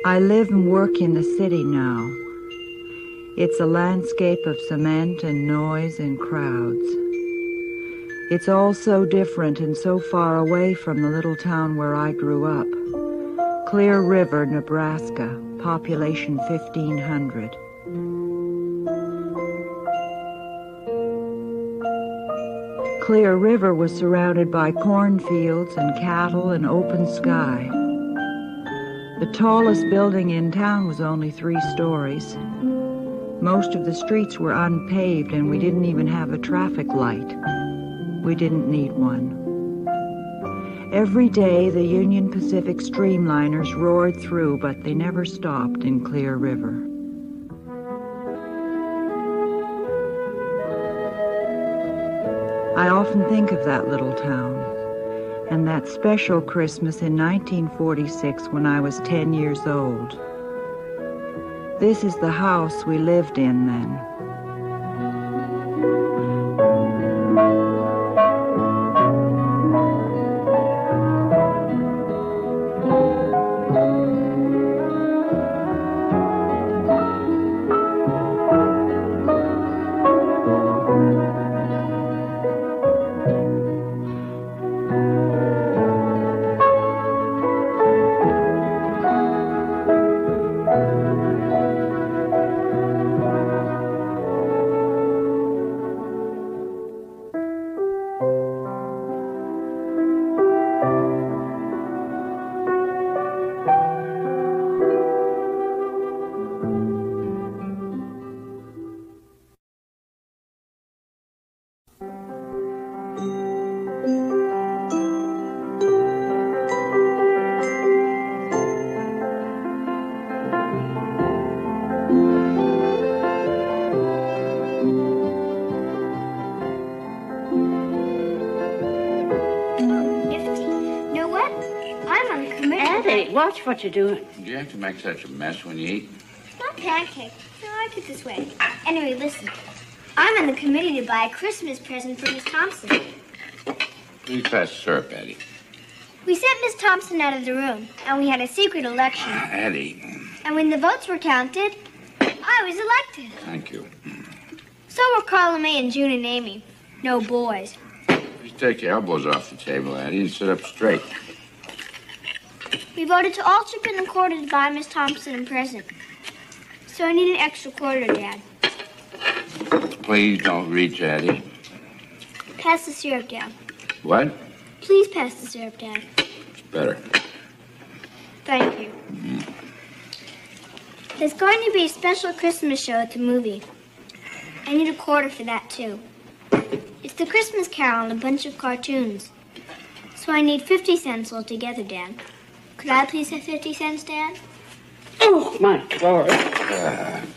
I live and work in the city now. It's a landscape of cement and noise and crowds. It's all so different and so far away from the little town where I grew up. Clear River, Nebraska, population 1,500. Clear River was surrounded by cornfields and cattle and open sky. The tallest building in town was only 3 stories. Most of the streets were unpaved, and we didn't even have a traffic light. We didn't need one. Every day, the Union Pacific streamliners roared through, but they never stopped in Clear River. I often think of that little town, and that special Christmas in 1946 when I was 10 years old. This is the house we lived in then. Watch what you're doing. Do you have to make such a mess when you eat? Not pancakes. No, I like it this way. Anyway, listen. I'm on the committee to buy a Christmas present for Miss Thompson. Please pass the syrup, Eddie. We sent Miss Thompson out of the room, and we had a secret election. Eddie. And when the votes were counted, I was elected. Thank you. So were Carla May and June and Amy. No boys. Please take your elbows off the table, Eddie, and sit up straight. We voted to all chip in the quarter to buy Miss Thompson a present. So I need an extra quarter, Dad. Please don't reach, Eddie. Pass the syrup down. What? Please pass the syrup, Dad. It's better. Thank you. There's going to be a special Christmas show at the movie. I need a quarter for that, too. It's the Christmas Carol and a bunch of cartoons. So I need 50 cents altogether, Dad. Could I please have 50 cents, Dad? Oh, my God.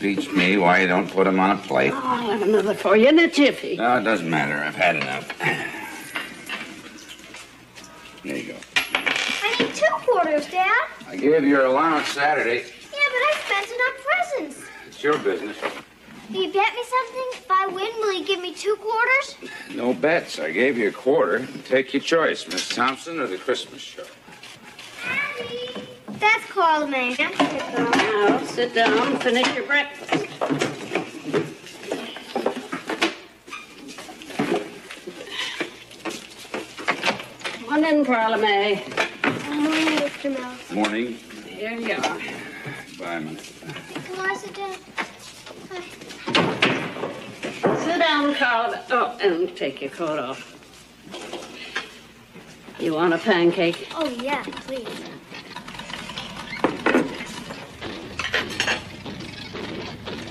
Beats me why you don't put them on a plate. Oh, I'll have another for you in a jiffy. No, it doesn't matter. I've had enough. There you go. I need 2 quarters, Dad. I gave you your allowance Saturday. Yeah, but I spent it on presents. It's your business. Will you bet me something? If I win, will you give me 2 quarters? No bets. I gave you a quarter. Take your choice, Miss Thompson or the Christmas show. Daddy. That's Carla May. Now, sit down and finish your breakfast. Come on in, Carla May. Morning, Mr. Mouse. Morning. Here you are. Bye, man. Will I sit down? Sit down, Carla. Oh, and take your coat off. You want a pancake? Oh, yeah, please.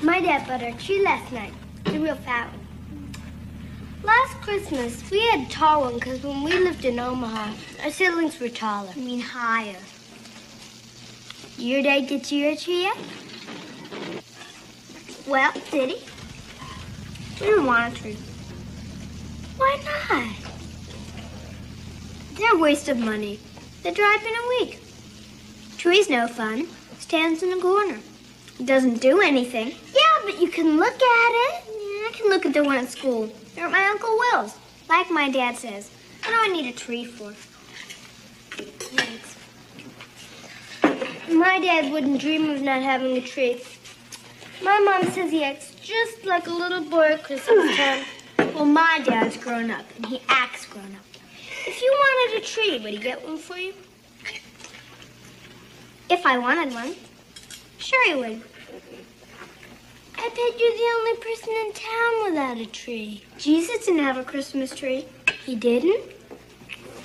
My dad buttered a tree last night. It's a real fat one. Last Christmas, we had a tall one because when we lived in Omaha, our siblings were taller. I mean, higher. Your dad get you a tree yet? Well, did he? We didn't want a tree. Why not? They're a waste of money. They dry up in a week. Tree's no fun. Stands in a corner. It doesn't do anything. Yeah, but you can look at it. Yeah, I can look at the one at school. They're at my Uncle Will's. Like my dad says. What do I need a tree for? Thanks. My dad wouldn't dream of not having a tree. My mom says he acts just like a little boy at Christmas time. Well, my dad's grown up, and he acts grown up. If you wanted a tree, would he get one for you? If I wanted one. Sure he would. I bet you're the only person in town without a tree. Jesus didn't have a Christmas tree. He didn't?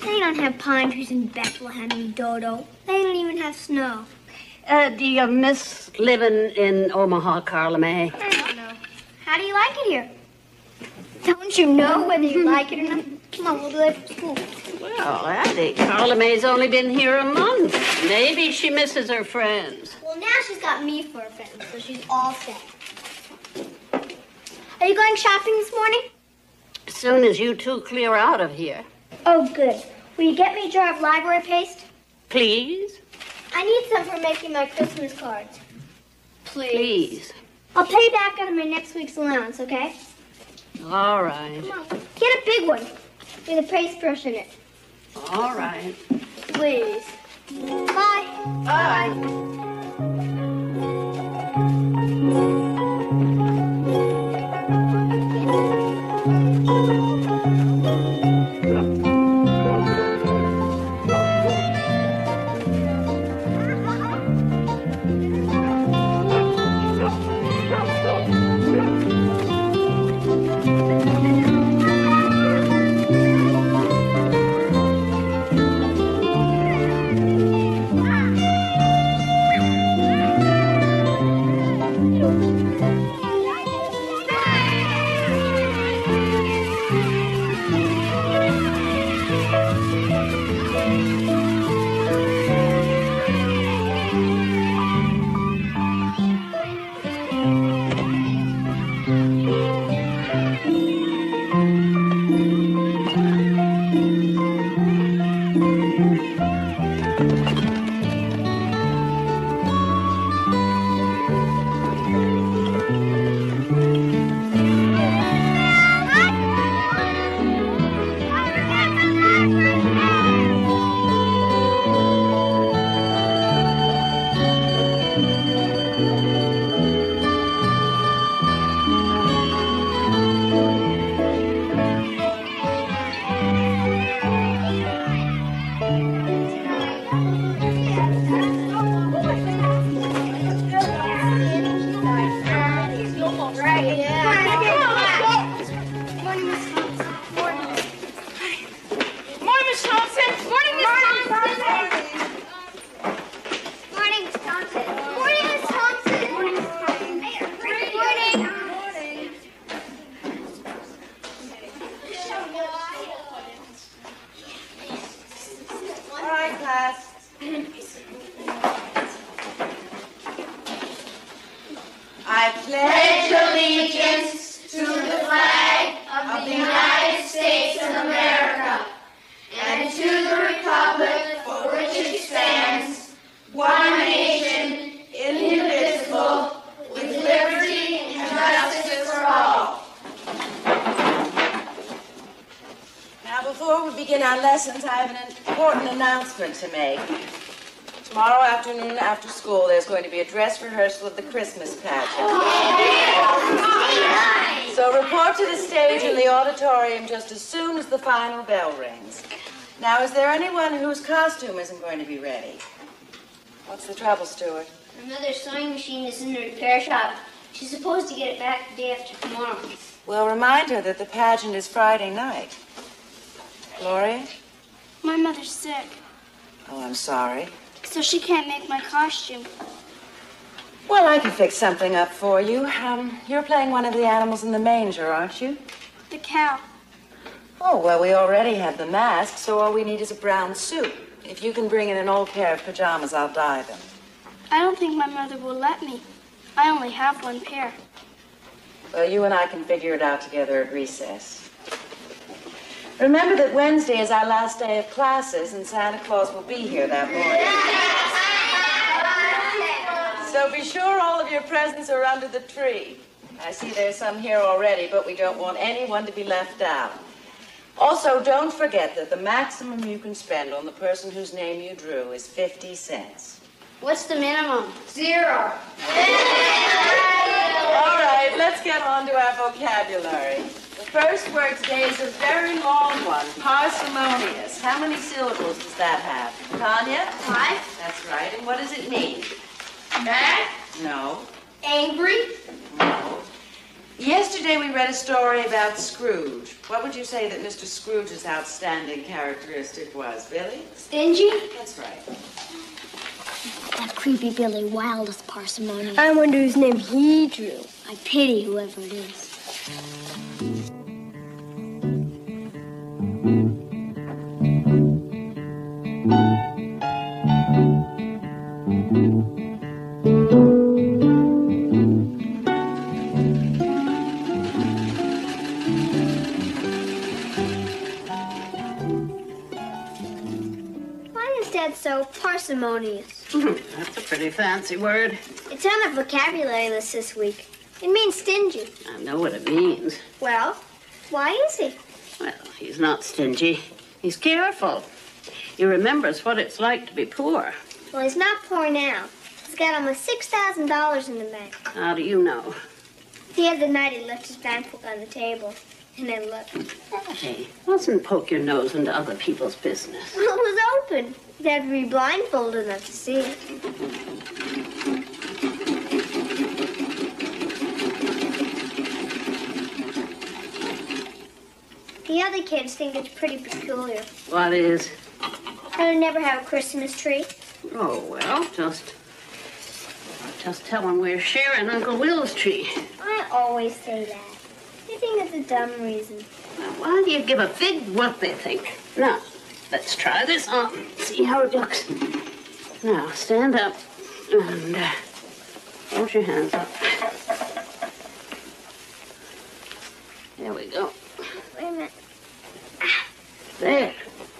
They don't have pine trees in Bethlehem and Dodo. They don't even have snow. Do you miss living in Omaha, Carla May? I don't know. How do you like it here? Don't you know whether you like it or not? Come on, we'll be late for school. Well, I think Carla May's only been here a month. Maybe she misses her friends. Well, now she's got me for a friend, so she's all set. Are you going shopping this morning? As soon as you two clear out of here. Oh, good. Will you get me a jar of library paste? Please? I need some for making my Christmas cards. Please. I'll pay you back out of my next week's allowance, okay? All right. Come on. Get a big one with a paintbrush in it. All right. Please. Bye. Bye. I pledge allegiance to the flag of the United States of America and to the republic for which it stands, one nation, indivisible, with liberty and justice for all. Now, before we begin our lessons, I have an important announcement to make. Tomorrow afternoon after school, there's going to be a dress rehearsal of the Christmas pageant. So report to the stage in the auditorium just as soon as the final bell rings. Now, is there anyone whose costume isn't going to be ready? What's the trouble, Stuart? My mother's sewing machine is in the repair shop. She's supposed to get it back the day after tomorrow. Well, remind her that the pageant is Friday night. Gloria? My mother's sick, Oh, I'm sorry. so she can't make my costume. Well, I can fix something up for you. You're playing one of the animals in the manger, aren't you? The cow. Oh, well, we already have the mask, so all we need is a brown suit. If you can bring in an old pair of pajamas, I'll dye them. I don't think my mother will let me. I only have one pair. Well, you and I can figure it out together at recess. Remember that Wednesday is our last day of classes, and Santa Claus will be here that morning. So be sure all of your presents are under the tree. I see there's some here already, but we don't want anyone to be left out. Also, don't forget that the maximum you can spend on the person whose name you drew is 50 cents. What's the minimum? 0. All right, let's get on to our vocabulary. The first word today is a very long one, parsimonious. How many syllables does that have? Tanya? 5. That's right. And what does it mean? Mad. No. Angry. No. Yesterday we read a story about Scrooge. What would you say that Mr. Scrooge's outstanding characteristic was, Billy? Stingy. That's right. That creepy Billy Wilde is parsimonious. I wonder whose name he drew. I pity whoever it is. Why is Dad so parsimonious? That's a pretty fancy word. It's on our vocabulary list this week. It means stingy. I know what it means. Well, why is he? Well, he's not stingy. He's careful. He remembers what it's like to be poor. Well, he's not poor now. He's got almost $6,000 in the bank. How do you know? The other night he left his bank book on the table and then looked. Hey, mustn't poke your nose into other people's business. Well, it was open. You'd have to be blindfolded enough to see it. The other kids think it's pretty peculiar. What is? I never have a Christmas tree. Oh, well, just tell him we're sharing Uncle Will's tree. I always say that. They think it's a dumb reason. Well, why do you give a fig what they think? Now, let's try this on. See how it looks. Now, stand up and hold your hands up. There we go. Wait a minute. There.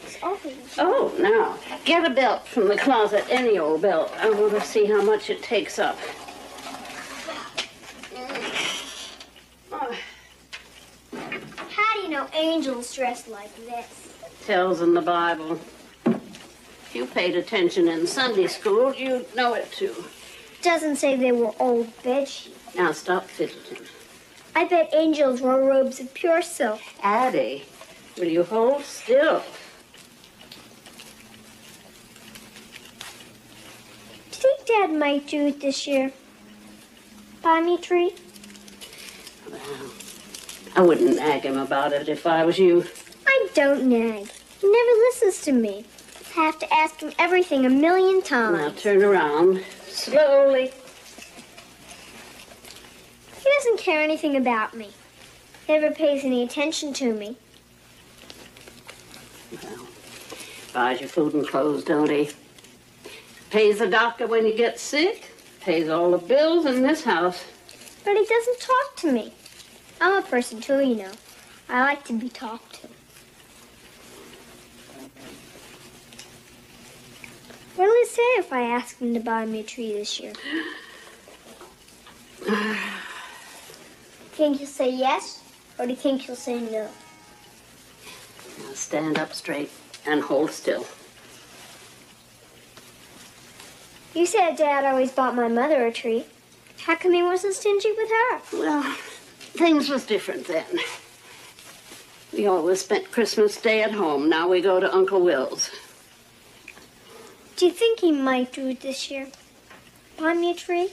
It's open. Oh, now, get a belt from the closet, any old belt. I want to see how much it takes up. Oh, How do you know angels dress like this? tells in the Bible. If you paid attention in Sunday school, you'd know it too. Doesn't say they were old bed sheets. Now stop fiddling. I bet angels wore robes of pure silk. Addie, will you hold still? Do you think Dad might do it this year? Buy me a tree? Well, I wouldn't nag him about it if I was you. I don't nag. He never listens to me. I have to ask him everything a million Now times. turn around, slowly. He doesn't care anything about me. Never pays any attention to me. Well, buys your food and clothes, don't he? Pays the doctor when you get sick. Pays all the bills in this house. But he doesn't talk to me. I'm a person too, you know. I like to be talked to. What'll he say if I ask him to buy me a tree this year? Think he'll say yes, or do you think he'll say no? Now stand up straight and hold still. You said Dad always bought my mother a tree. How come he wasn't stingy with her? Well, things was different then. We always spent Christmas Day at home. Now we go to Uncle Will's. Do you think he might do it this year? Buy me a tree?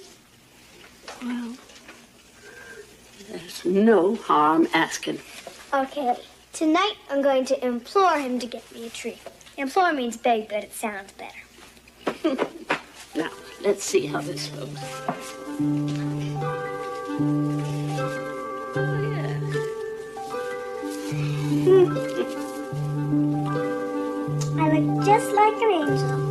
Well, there's no harm asking. Okay. Tonight I'm going to implore him to get me a tree. Implore means beg, but it sounds better. Now, let's see how this goes. Oh, yeah. I look just like an angel.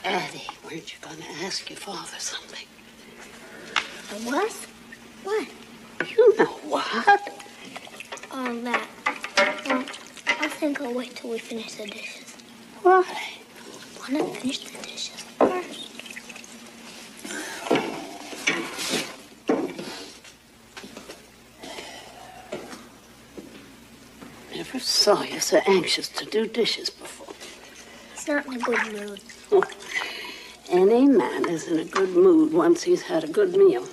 Addie, weren't you going to ask your father something? I was? What? You know what? That. Well, I think I'll wait till we finish the dishes. Why? I want to finish the dishes first. Never saw you so anxious to do dishes before. He's not in a good mood. Oh, any man is in a good mood once he's had a good meal.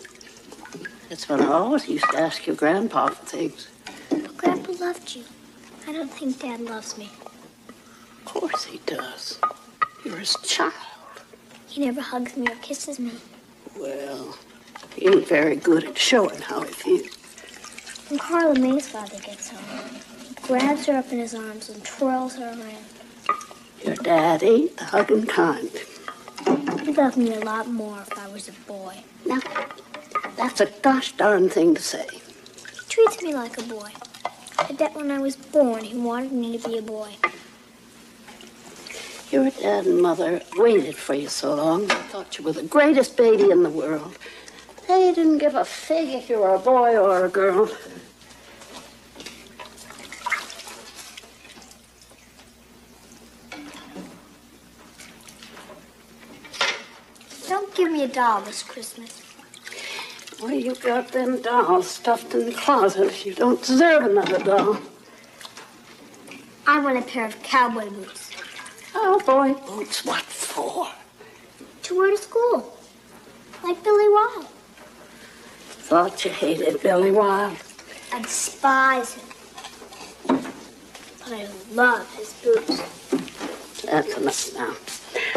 That's what I always used to ask your grandpa for things. But Grandpa loved you. I don't think Dad loves me. Of course he does. You're his child. He never hugs me or kisses me. Well, he ain't very good at showing how he feels. When Carla May's father gets home, he grabs her up in his arms and twirls her around. Your dad ain't the hugging kind. He'd love me a lot more if I was a boy. Now, that's a gosh darn thing to say. He treats me like a boy. I bet when I was born, he wanted me to be a boy. Your dad and mother waited for you so long. They thought you were the greatest baby in the world. They didn't give a fig if you were a boy or a girl. Don't give me a doll this Christmas. Well, you got them dolls stuffed in the closet. You don't deserve another doll. I want a pair of cowboy boots. Cowboy boots, what for? To wear to school. Like Billy Wilde. Thought you hated Billy Wilde. I despise him. But I love his boots. That's enough now.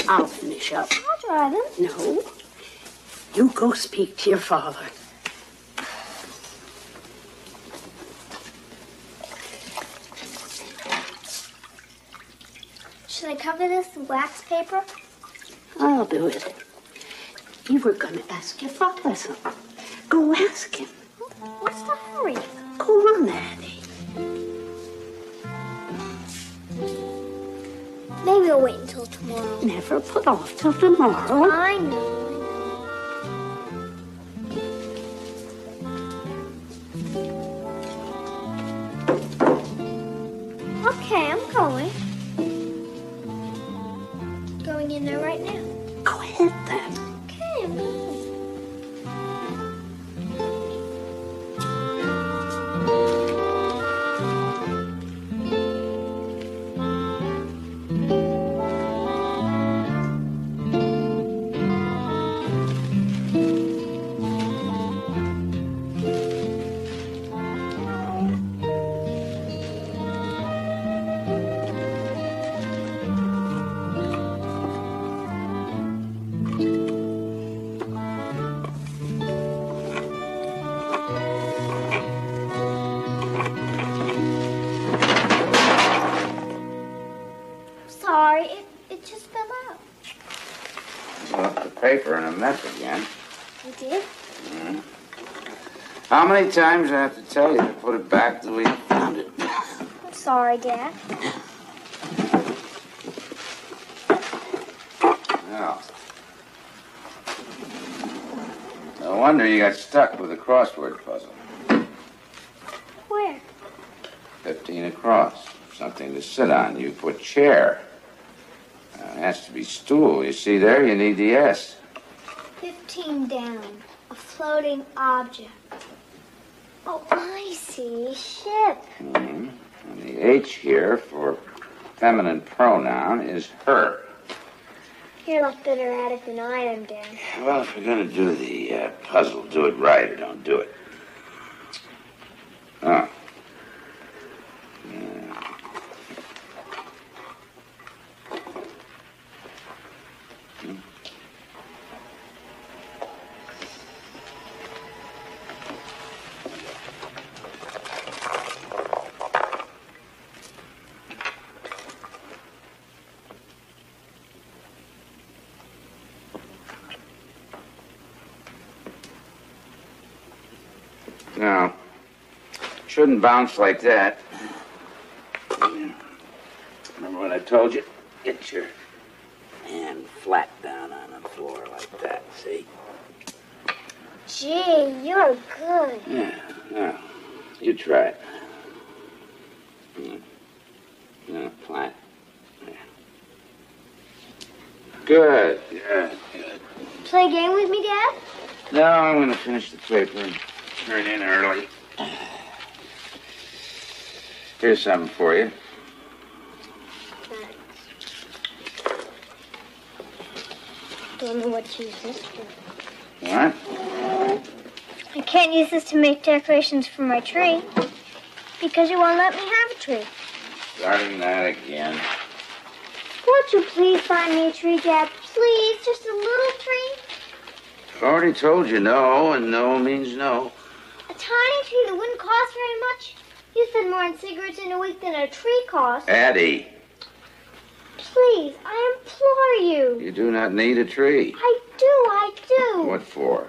I'll finish up. I'll try them. No. You go speak to your father. Should I cover this in wax paper? I'll do it. You were going to ask your father something. Go ask him. What's the hurry? Go on, Addie. Maybe I'll wait until tomorrow. Never put off till tomorrow. I know. Okay, I'm going. Going in there right now. Go ahead, then. Okay, I'm going. Sorry, it just fell out. Left the paper in a mess again. You did? How many times do I have to tell you to put it back the way you found it? I'm sorry, Dad. Now, no wonder you got stuck with the crossword puzzle. Where? 15 across. Something to sit on. You put chair. It has to be stool. You see there, you need the S. 15 down. A floating object. Oh, I see. Ship. And the H here for feminine pronoun is her. You're a lot better at it than I am, Dad. Well, if you're going to do the puzzle, do it right or don't do it. Oh. No. Shouldn't bounce like that. Remember what I told you? Get your hand flat down on the floor like that, see? Gee, you're good. Yeah, you try it. Flat. Yeah. Good. Play a game with me, Dad? No, I'm going to finish the paper and turn in early. Here's something for you. Don't know what to use this for. What? I can't use this to make decorations for my tree because you won't let me have a tree. Starting that again. Won't you please find me a tree, Dad? Please, just a little tree. I've already told you no, and no means no. A tiny tree that wouldn't cost very much. You spend more on cigarettes in a week than a tree costs. Addie. Please, I implore you. You do not need a tree. I do. What for?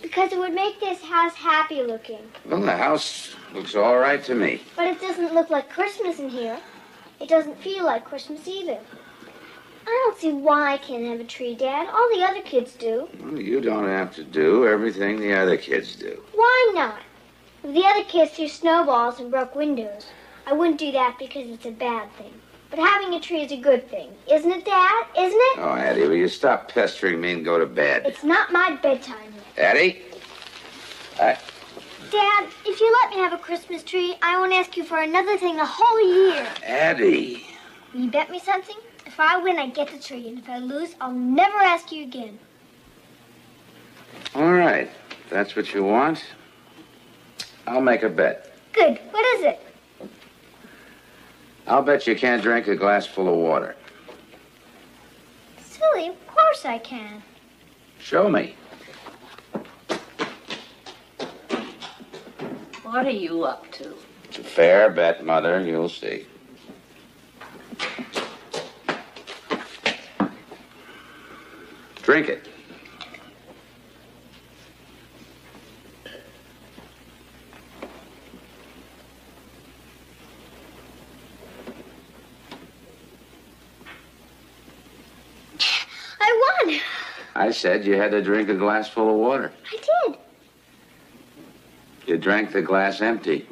Because it would make this house happy looking. Well, the house looks all right to me. But it doesn't look like Christmas in here. It doesn't feel like Christmas either. I don't see why I can't have a tree, Dad. All the other kids do. Well, you don't have to do everything the other kids do. Why not? If the other kids threw snowballs and broke windows, I wouldn't do that because it's a bad thing. But having a tree is a good thing. Isn't it, Dad? Isn't it? Oh, Addie, will you stop pestering me and go to bed? It's not my bedtime yet. Addie? Dad, if you let me have a Christmas tree, I won't ask you for another thing the whole year. Addie. Will you bet me something? If I win, I get the tree. And if I lose, I'll never ask you again. All right. If that's what you want, I'll make a bet. Good. What is it? I'll bet you can't drink a glass full of water. Silly, of course I can. Show me. What are you up to? It's a fair bet, Mother. You'll see. Drink it. I won. I said you had to drink a glass full of water. I did. You drank the glass empty.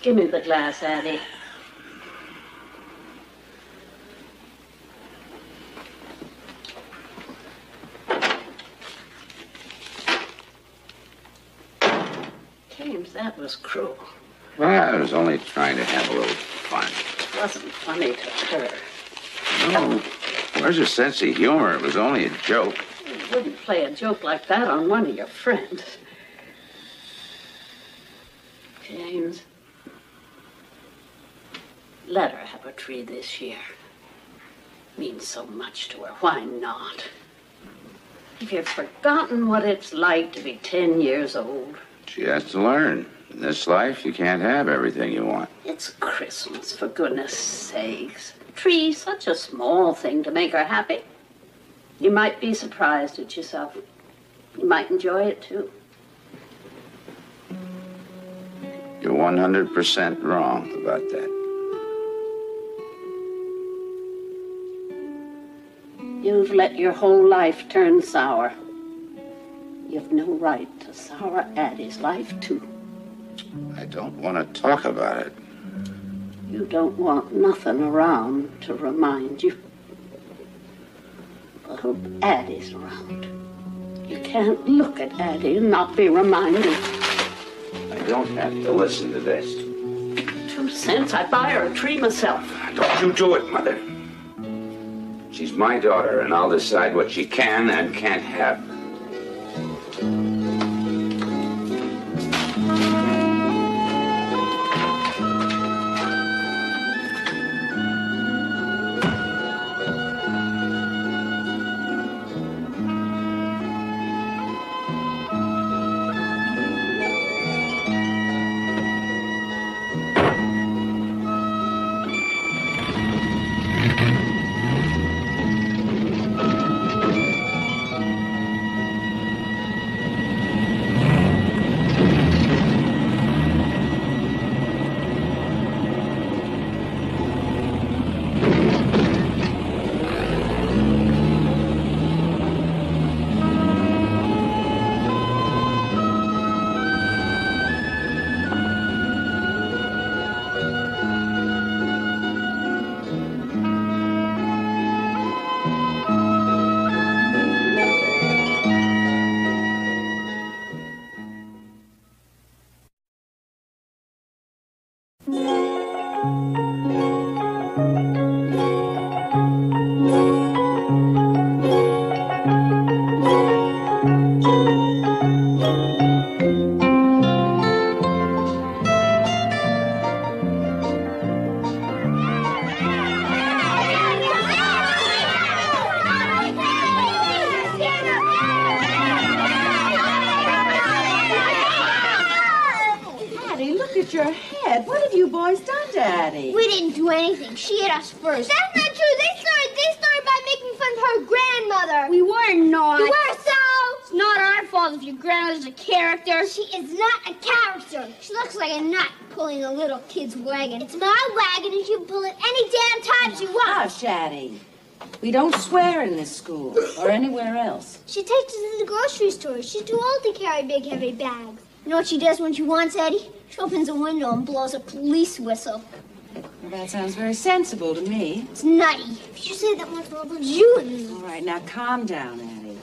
Give me the glass, Addie. James, that was cruel. Well, I was only trying to have a little fun. It wasn't funny to her. No. Where's your sense of humor? It was only a joke. You wouldn't play a joke like that on one of your friends. James, let her have a tree this year. Means so much to her. Why not? Have you forgotten what it's like to be 10 years old? She has to learn. In this life, you can't have everything you want. It's Christmas, for goodness sakes. Tree's such a small thing to make her happy. You might be surprised at yourself. You might enjoy it, too. You're 100% wrong about that. You've let your whole life turn sour. You've no right to sour Addie's life, too. I don't want to talk about it. You don't want nothing around to remind you. I hope Addie's around. You can't look at Addie and not be reminded. I don't have to listen to this. 2 cents, I'd buy her a tree myself. Don't you do it, Mother. She's my daughter, and I'll decide what she can and can't have. Your head. What have you boys done to Addie? We didn't do anything. She hit us first. That's not true. They started by making fun of her grandmother. We were not. You were so. It's not our fault if your grandmother's a character. She is not a character. She looks like a nut pulling a little kid's wagon. It's my wagon and you can pull it any damn time you want. Hush, Addie. We don't swear in this school or anywhere else. She takes us to the grocery store. She's too old to carry big, heavy bags. You know what she does when she wants, Eddie? She opens a window and blows a police whistle. Well, that sounds very sensible to me. It's nutty. If you say that much, I'll put you in. All right, now calm down, Addie.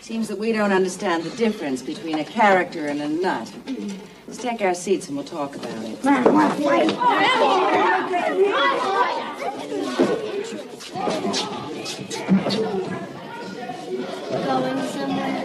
Seems that we don't understand the difference between a character and a nut. Let's take our seats and we'll talk about it. Going somewhere?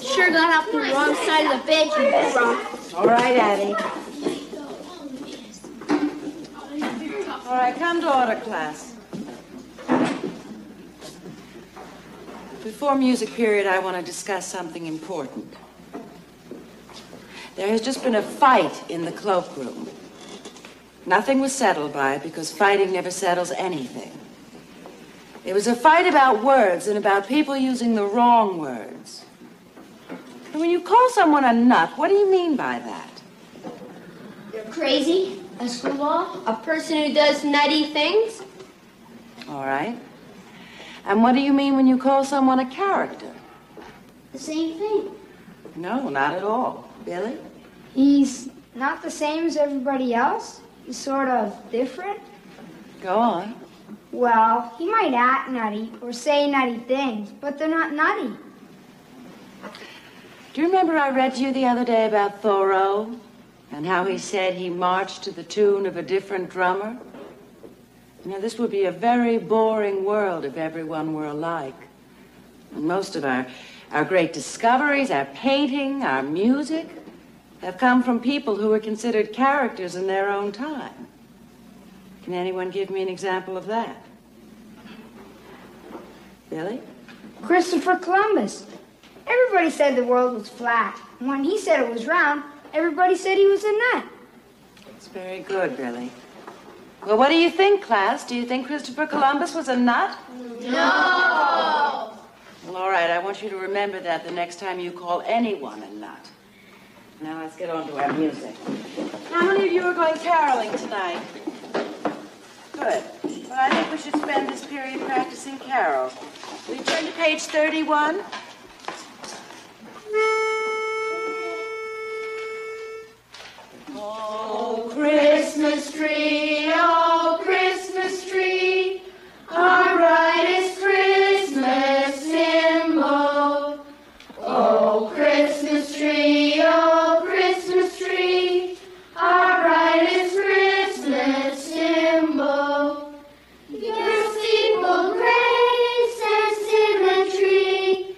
Sure got off the wrong side of the bed, you drunk. All right, Addie. All right, come to order, class. Before music period, I want to discuss something important. There has just been a fight in the cloakroom. Nothing was settled by it because fighting never settles anything. It was a fight about words and about people using the wrong words. And when you call someone a nut, what do you mean by that? You're crazy, a screwball, a person who does nutty things. All right. And what do you mean when you call someone a character? The same thing. No, not at all. Billy? He's not the same as everybody else. He's sort of different. Go on. Well, he might act nutty or say nutty things, but they're not nutty. Do you remember I read to you the other day about Thoreau and how he said he marched to the tune of a different drummer? You know, this would be a very boring world if everyone were alike. And most of our great discoveries, our painting, our music, have come from people who were considered characters in their own time. Can anyone give me an example of that? Billy? Christopher Columbus. Everybody said the world was flat. And when he said it was round, everybody said he was a nut. It's very good, Billy. Well, what do you think, class? Do you think Christopher Columbus was a nut? No! Well, all right, I want you to remember that the next time you call anyone a nut. Now let's get on to our music. How many of you are going caroling tonight? Good. Well, I think we should spend this period practicing carols. Will you turn to page 31? Oh, Christmas tree, oh, Christmas tree, our brightest Christmas symbol. Oh, Christmas tree, our brightest Christmas symbol. Your simple grace and symmetry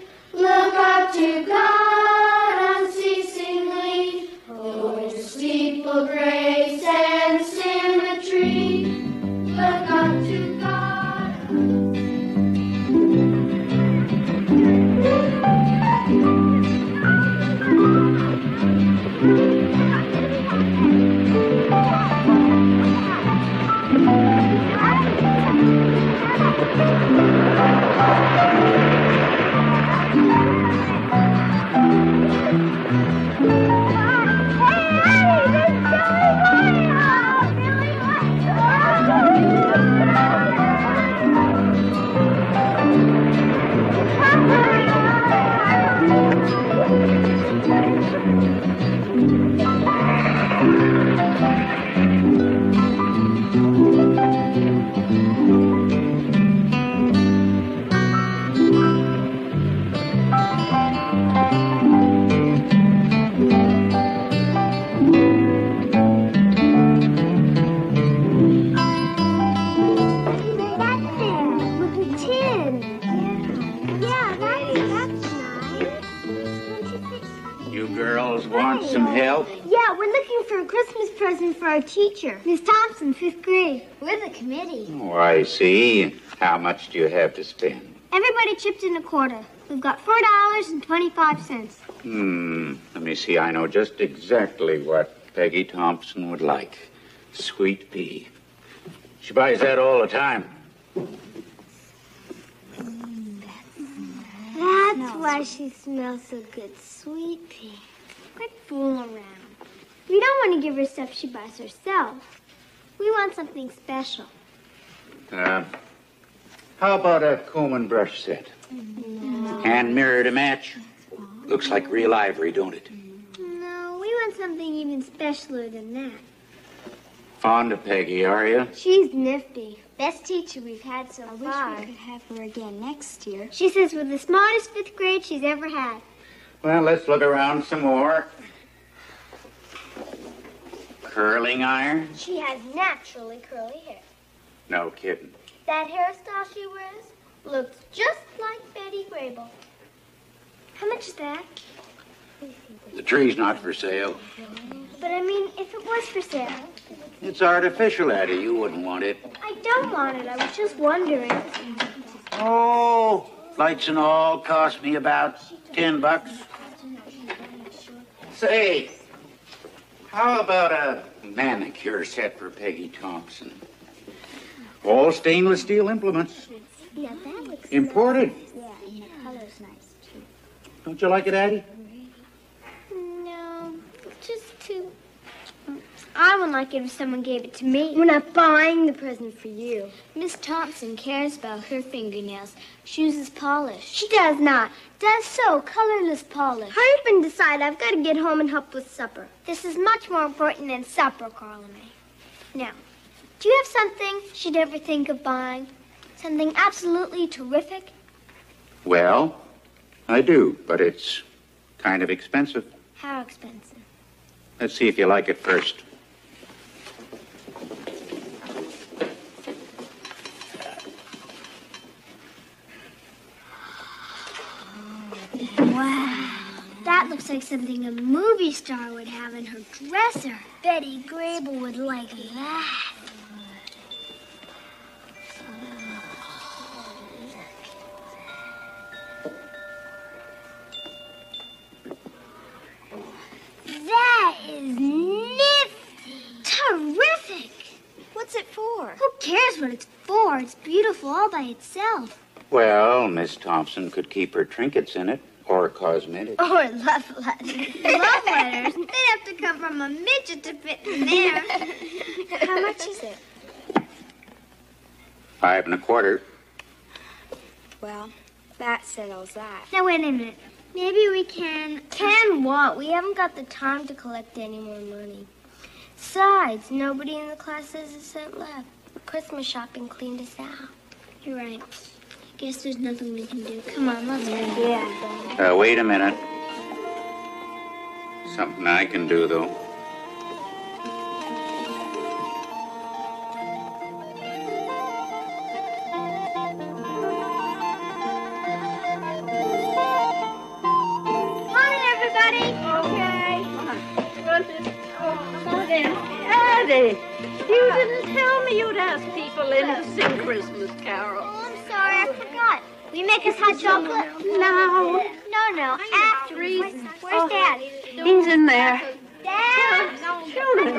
present for our teacher, Miss Thompson, 5th grade. We're the committee. Oh, I see. How much do you have to spend? Everybody chipped in a quarter. We've got $4.25. Let me see. I know just exactly what Peggy Thompson would like. Sweet pea. She buys that all the time. That's why she smells so good. Sweet pea. Quit fooling around. We don't want to give her stuff she buys herself. We want something special. How about a comb and brush set? No. And mirror to match? Looks like real ivory, don't it? No, we want something even specialer than that. Fond of Peggy, are you? She's nifty. Best teacher we've had so far. I wish we could have her again next year. She says we're the smartest 5th grade she's ever had. Well, let's look around some more. Curling iron? She has naturally curly hair. No kidding. That hairstyle she wears looks just like Betty Grable. How much is that? The tree's not for sale. But I mean, if it was for sale. It's artificial, Addie. You wouldn't want it. I don't want it. I was just wondering. Oh, lights and all cost me about $10. Say, how about a manicure set for Peggy Thompson? All stainless steel implements. Yeah, that looks Imported. Yeah, and the color's nice, too. Don't you like it, Addie? No, just too... I wouldn't like it if someone gave it to me. We're not buying the present for you. Miss Thompson cares about her fingernails. She uses polish. She does not. Does so, colorless polish. Hurry up and decide. I've got to get home and help with supper. This is much more important than supper, Carla May. Now, do you have something she'd ever think of buying? Something absolutely terrific? Well, I do, but it's kind of expensive. How expensive? Let's see if you like it first. Wow. That looks like something a movie star would have in her dresser. Betty Grable would like that. That is nifty. Terrific. What's it for? Who cares what it's for? It's beautiful all by itself. Well, Miss Thompson could keep her trinkets in it, or cosmetics. Or love letters. Love letters? They'd have to come from a midget to fit in there. How much is it? $5 1/4. Well, that settles that. Now, wait a minute. Maybe we can... Can what? We haven't got the time to collect any more money. Besides, nobody in the class has a cent left. Christmas shopping cleaned us out. You're right. Guess there's nothing we can do. Come on, let's go. Yeah. Wait a minute. Something I can do, though. Addie, you didn't tell me you'd ask people in to sing Christmas carols. Oh, I'm sorry, I forgot. Will you make us hot chocolate? No. No, after. Where's Dad? He's in there. Dad! Children.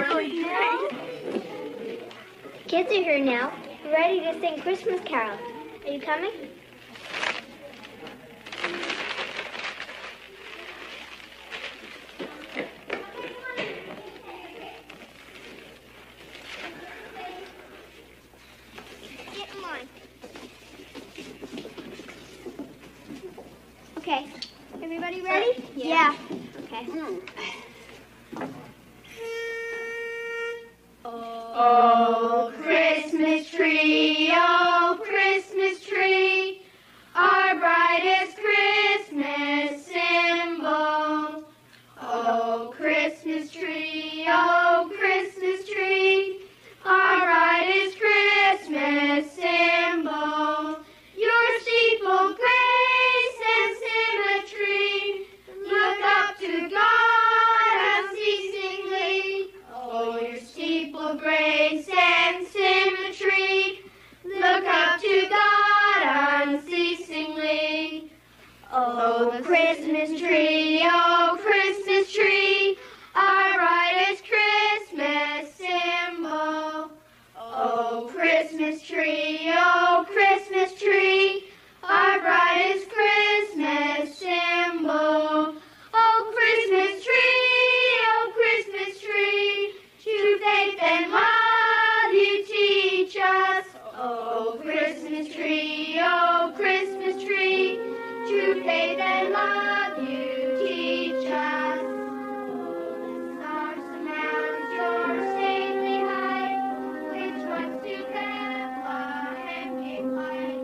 Kids are here now. We're ready to sing Christmas carols. Are you coming? Okay. Everybody ready? Yeah. Okay. Oh, Christmas tree, our brightest Christmas symbol. Oh, Christmas tree, our brightest Christmas symbol. Your steeple grace and symmetry, look up to God Christmas tree, oh Christmas tree, true faith and love you teach us. The star surrounds your stately height, which was to Bethlehem gave light.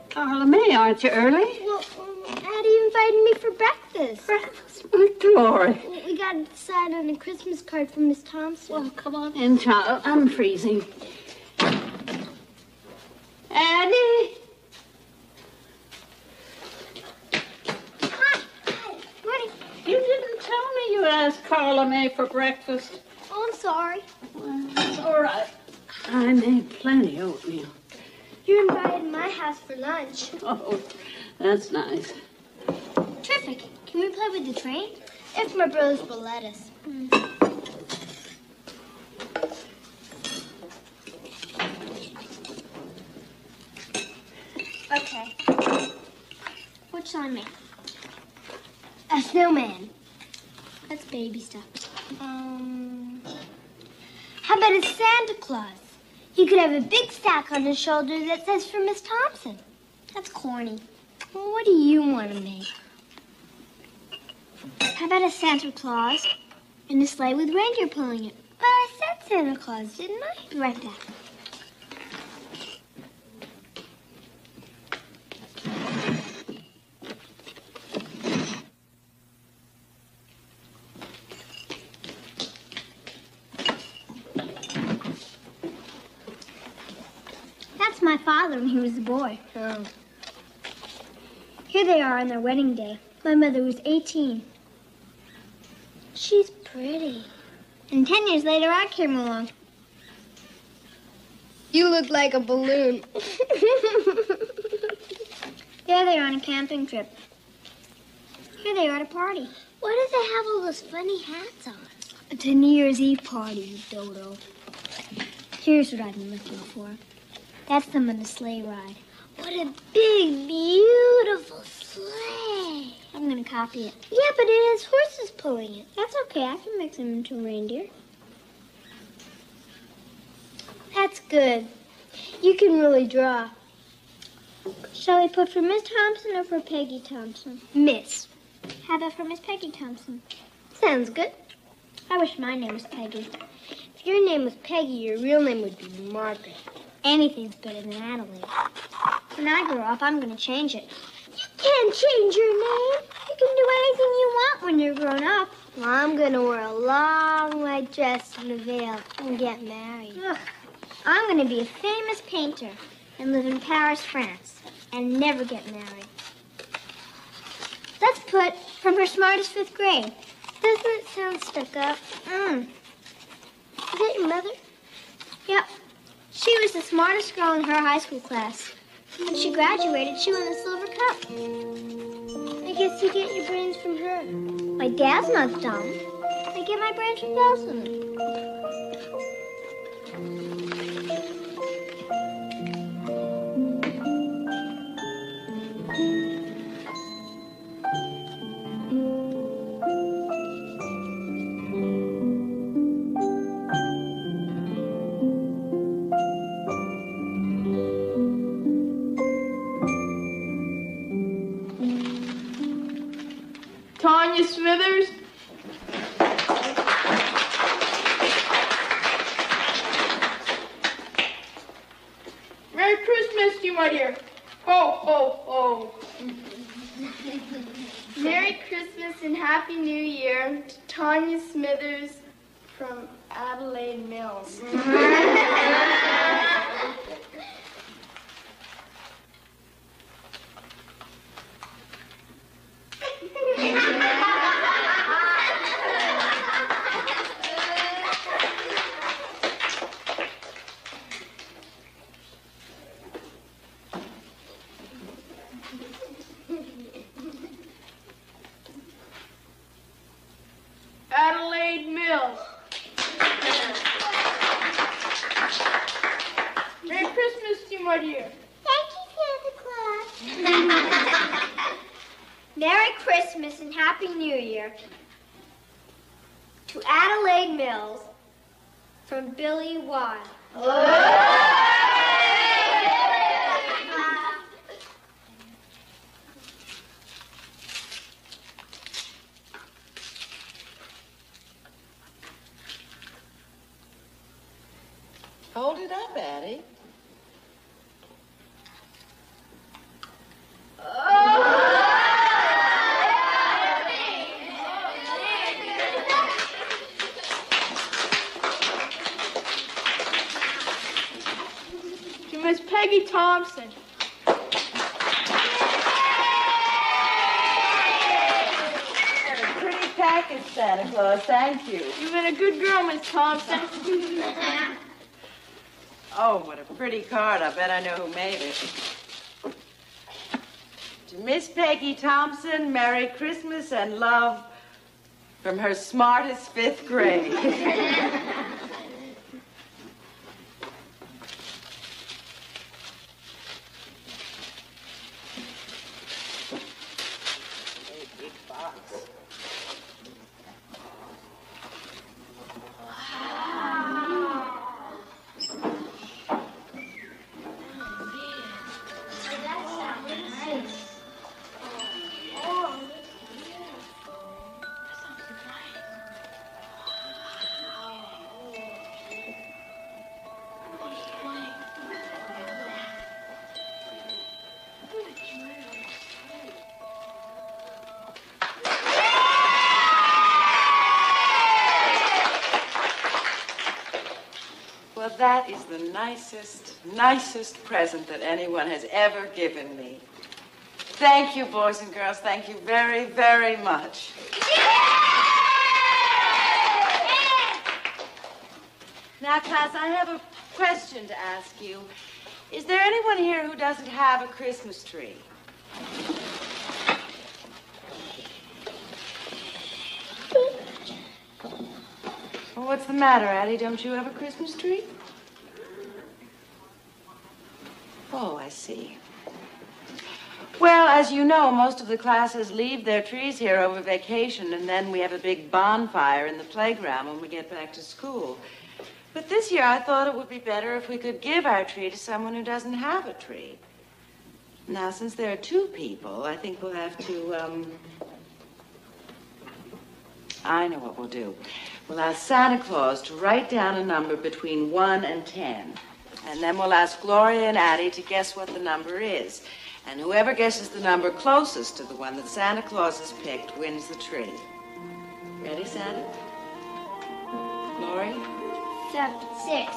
Carla May, aren't you early? Well, Addie invited me for breakfast. Breakfast, my glory. We got to decide on a Christmas card for Miss Thompson. Well, come on in, child. I'm freezing. Addie? Hi. Morning. You didn't tell me you asked Carla May for breakfast. Oh, I'm sorry. Well, it's all right. I made plenty of oatmeal. You're invited to my house for lunch. Oh, that's nice. Terrific. Can we play with the train? If my brothers will let us. Okay. What shall I make? A snowman. That's baby stuff. How about a Santa Claus? He could have a big stack on his shoulder that says for Miss Thompson. That's corny. Well, what do you want to make? How about a Santa Claus and a sleigh with reindeer pulling it? But I said Santa Claus, didn't I? Be right back. That's my father when he was a boy. Oh. Here they are on their wedding day. My mother was 18. She's pretty. And 10 years later, I came along. You look like a balloon. There they are on a camping trip. Here they are at a party. Why do they have all those funny hats on? It's a New Year's Eve party, you dodo. Here's what I've been looking for. That's them on the sleigh ride. What a big, beautiful sleigh. I'm going to copy it. Yeah, but it has horses pulling it. That's okay. I can make them into a reindeer. That's good. You can really draw. Shall we put for Miss Thompson or for Peggy Thompson? Miss. How about for Miss Peggy Thompson? Sounds good. I wish my name was Peggy. If your name was Peggy, your real name would be Margaret. Anything's better than Adelaide. When I grow up, I'm going to change it. You can't change your name. You can do anything you want when you're grown up. Well, I'm going to wear a long white dress and a veil and get married. Ugh. I'm going to be a famous painter and live in Paris, France, and never get married. Let's put from her smartest 5th grade. Doesn't it sound stuck up? Is that your mother? Yep. She was the smartest girl in her high school class. When she graduated, she won the silver cup. I guess you get your brains from her. My dad's not dumb. I get my brains from Nelson. Tanya Smithers. Merry Christmas to you, my dear. Ho, ho, ho. Merry Merry Christmas and Happy New Year to Tanya Smithers from Adelaide Mills. Adelaide Mills. Merry Christmas to you, my dear. Thank you, Santa Claus. Merry Christmas and Happy New Year to Adelaide Mills from Billy Wilde. Hold it up, Addie. To Miss Peggy Thompson. Pretty package, Santa Claus. Thank you. You've been a good girl, Miss Thompson. Oh, what a pretty card. I bet I know who made it. To Miss Peggy Thompson, Merry Christmas and love from her smartest 5th grade. Big box. Well, that is the nicest present that anyone has ever given me. Thank you, boys and girls. Thank you very, very much. Now, class, I have a question to ask you. Is there anyone here who doesn't have a Christmas tree? Well, what's the matter, Addie? Don't you have a Christmas tree? Oh, I see. Well, as you know, most of the classes leave their trees here over vacation, and then we have a big bonfire in the playground when we get back to school. But this year, I thought it would be better if we could give our tree to someone who doesn't have a tree. Now, since there are 2 people, I think we'll have to, I know what we'll do. We'll ask Santa Claus to write down a number between 1 and 10. And then we'll ask Gloria and Addie to guess what the number is. And whoever guesses the number closest to the one that Santa Claus has picked wins the tree. Ready, Santa? Gloria? 6.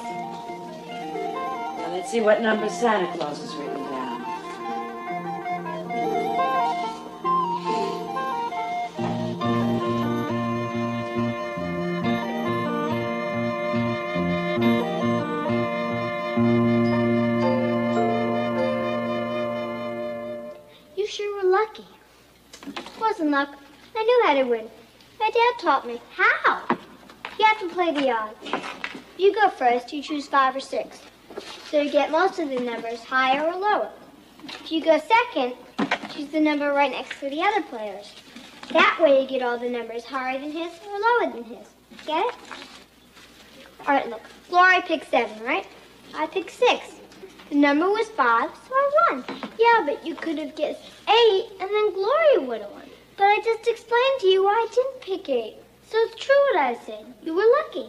Now let's see what number Santa Claus has written down. You sure were lucky. Wasn't luck. I knew how to win. My dad taught me. How? You have to play the odds. If you go first, you choose 5 or 6. So you get most of the numbers, higher or lower. If you go second, choose the number right next to the other players. That way you get all the numbers higher than his or lower than his. Get it? All right, look. Gloria picked 7, right? I picked 6. The number was 5, so I won. Yeah, but you could have guessed 8, and then Gloria would have won. But I just explained to you why I didn't pick 8. So it's true what I said. You were lucky.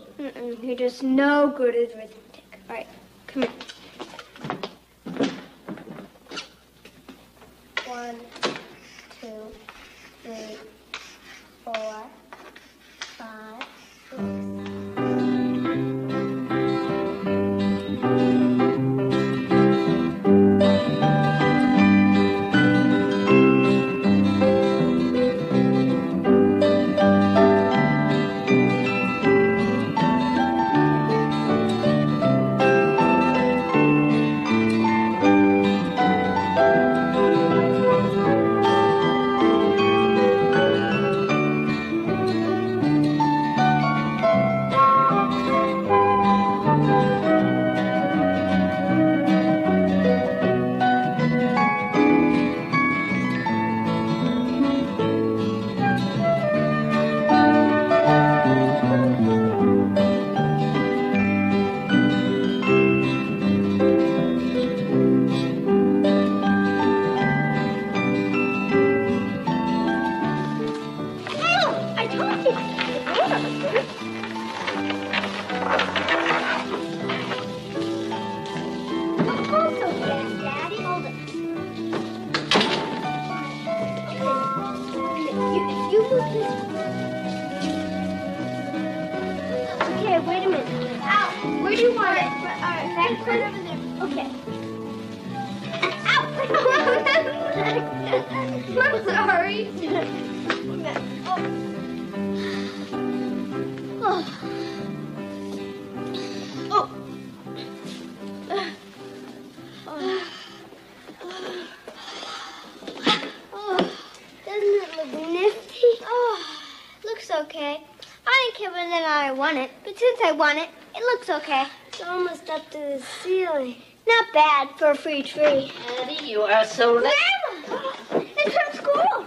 You're just no good at arithmetic. All right, come here. 1, 2, 3, You move this way. Okay, wait a minute. Ow! Where do you want it? All right, back over there. Okay. Ow! I'm sorry. Oh. Oh. Doesn't it look nifty? Oh, looks okay. I didn't care whether or not I won it, but since I won it, it looks okay. It's almost up to the ceiling. Not bad for a free tree. Addie, you are so late. Grandma! It's from school.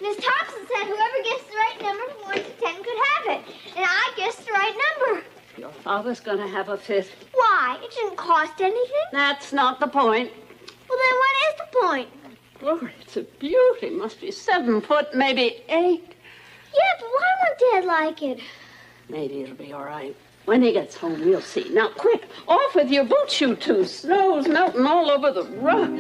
Miss Thompson said whoever gets the right number from 1 to 10 could have it. And I guessed the right number. Your father's going to have a fit. Why? It didn't cost anything. That's not the point. Well, then what is the point? Glory, it's a beauty. Must be 7 foot, maybe 8. Yeah, but why won't Dad like it? Maybe it'll be all right. When he gets home, we'll see. Now, quick, off with your boots, you two. Snow's melting all over the rug.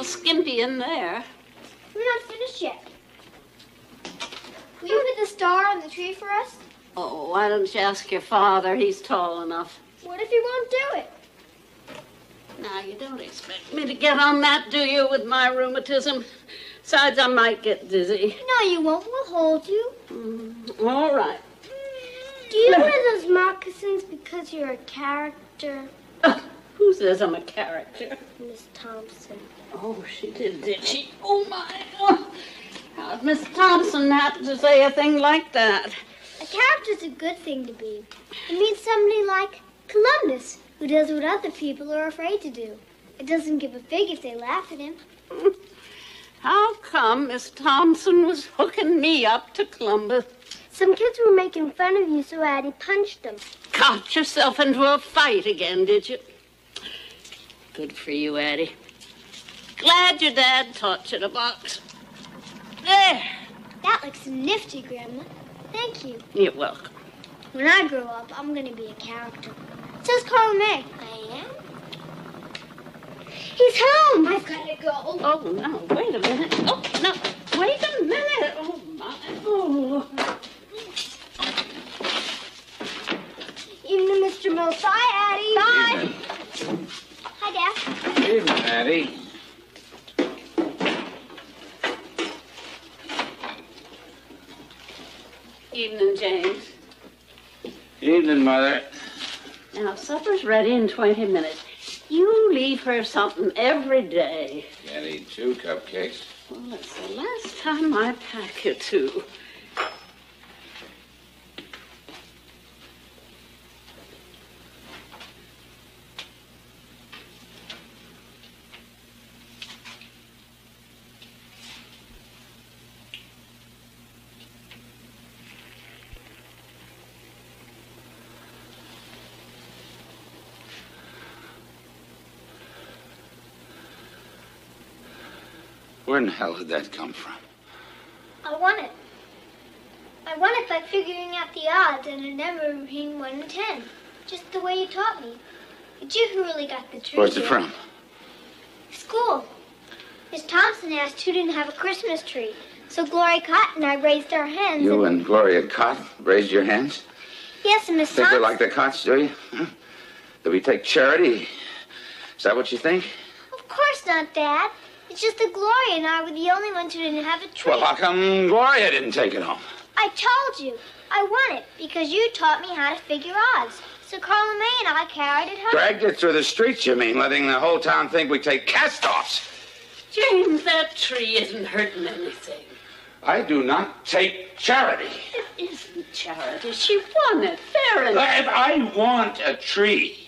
Skimpy in there. We're not finished yet. Will you put the star on the tree for us? Oh, why don't you ask your father? He's tall enough. What if he won't do it? Now, you don't expect me to get on that, do you, with my rheumatism? Besides, I might get dizzy. No, you won't. We'll hold you. All right. Do you wear those moccasins because you're a character? Who says I'm a character? Miss Thompson. Oh, she did she? Oh, my. How'd Miss Thompson happen to say a thing like that? A character's a good thing to be. It means somebody like Columbus, who does what other people are afraid to do. It doesn't give a fig if they laugh at him. How come Miss Thompson was hooking me up to Columbus? Some kids were making fun of you, so Addie punched them. Got yourself into a fight again, did you? Good for you, Addie. Glad your dad taught you to box. There. That looks nifty, Grandma. Thank you. You're welcome. When I grow up, I'm going to be a character. Says Carl May. I am? He's home. I've got to go. Oh, no. Wait a minute. Oh, no. Wait a minute. Oh, my. Oh. Evening, Mr. Mills. Bye, Addie. Bye. Evening. Hi, Dad. Evening, Addie. Evening, James. Evening, Mother. Now, supper's ready in 20 minutes. You leave her something every day. Can't eat 2 cupcakes. Well, it's the last time I pack you 2. Where in the hell did that come from? I won it. I won it by figuring out the odds and a number between 1 and 10. Just the way you taught me. It's you who really got the tree. Where's it from? School. Miss Thompson asked who didn't have a Christmas tree. So Gloria Cott and I raised our hands. You and Gloria Cott raised your hands? Yes, and Miss Think Thompson... we like the Cotts, do you? Huh? Do we take charity? Is that what you think? Of course not, Dad. It's just that Gloria and I were the only ones who didn't have a tree. Well, how come Gloria didn't take it home? I told you. I won it because you taught me how to figure odds. So Carl and May and I carried it home. Dragged it through the streets, you mean, letting the whole town think we take cast-offs. James, that tree isn't hurting anything. I do not take charity. It isn't charity. She won it, fair enough. I want a tree.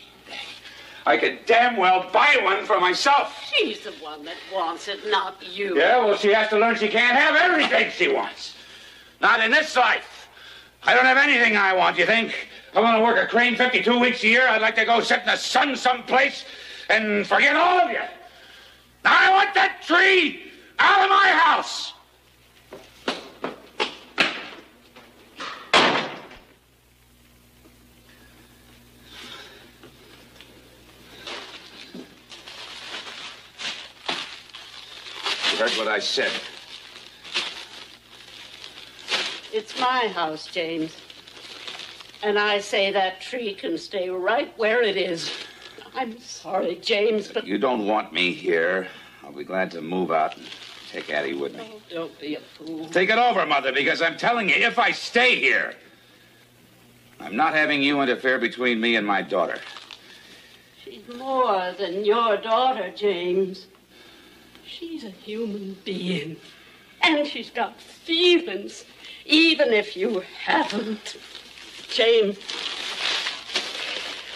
I could damn well buy one for myself. She's the one that wants it, not you. Yeah, well, she has to learn she can't have everything she wants. Not in this life. I don't have anything I want, you think? I want to work a crane 52 weeks a year. I'd like to go sit in the sun someplace and forget all of you. Now I want that tree out of my house. You heard what I said. It's my house, James. And I say that tree can stay right where it is. I'm sorry, James, but... You don't want me here. I'll be glad to move out and take Addie with me. Oh, don't be a fool. Take it over, Mother, because I'm telling you, if I stay here, I'm not having you interfere between me and my daughter. She's more than your daughter, James. She's a human being. And she's got feelings, even if you haven't. James,